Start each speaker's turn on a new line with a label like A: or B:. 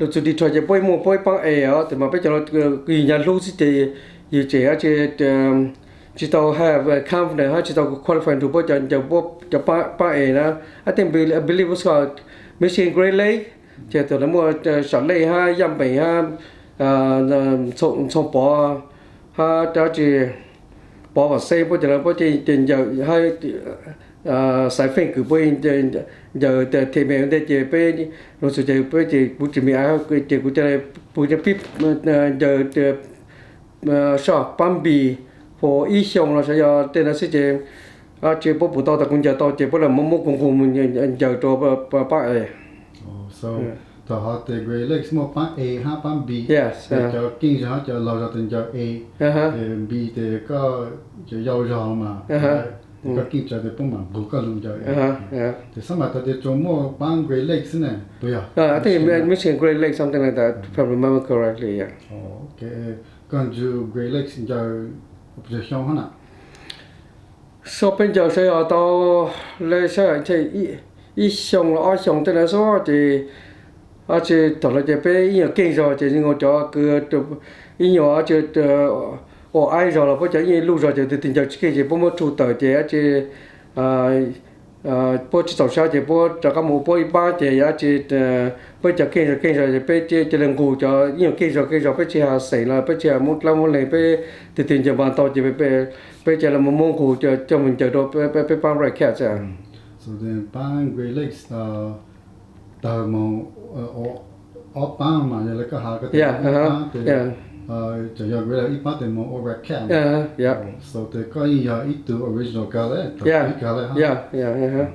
A: lúc chú đi chơi chơi bơi mua bơi băng eo thì mà bây giờ nó cái nhà lúc thì gì trẻ chỉ tao have confidence ha chỉ tao qualify to bơi cho băng eo na I think believe was called Michigan Great Lake chỉ tao nó mua sẵn đây ha yam bảy ha sông bỏ ha cho chỉ bỏ vào xe bây giờ nó bây giờ hai sải phèn cứ bây giờ thì mình đây chỉ bây rồi sẽ bây chỉ bút chỉ mình ai chỉ bút chỉ bút chỉ pip giờ shop Bambi for ý xong là sẽ giờ tên là sẽ chỉ bút tao cũng giờ tao chỉ bút là mông cùng giờ cho ba ấy.
B: So the hot the Great Lakes more pan A ha pan B.
A: Yes.
B: Cho kinh cho cho lâu cho từng cho A. B thì có cho giàu giàu mà. Có kinh cho thì cũng mà bù cả luôn cho. Thì sao mà tôi cho mua pan Great Lakes này? Tôi
A: I think Michigan Great Lakes something like that if I remember correctly. Yeah.
B: Okay. Còn chú Great Lakes giờ position hả?
A: So bây giờ sẽ ở đâu lấy sẽ chỉ ý xong là xong tên là số thì chỉ thằng là chỉ bé ý kinh rồi chỉ ngồi cho cứ ý nhỏ chỉ ai rồi là bây giờ ý lúc rồi thì tình trạng cái gì bố chủ tờ chỉ bố chỉ tàu sao chỉ bố cho các mũ bố ba chỉ bây giờ kinh rồi thì bé chỉ lần ngủ cho ý kinh rồi bé chỉ hà sấy là bé chỉ một lần một lần bé thì tình trạng bàn tàu chỉ bây giờ là một môn ngủ cho mình chờ đó bé bám lại kia chứ.
B: So then pan Great Lakes tờ mong ở pan mà giờ là cái hà cái cho giờ Great Lakes ít tiền mong over camp.
A: Yeah.
B: So the cái ít từ original cái đấy.
A: Yeah.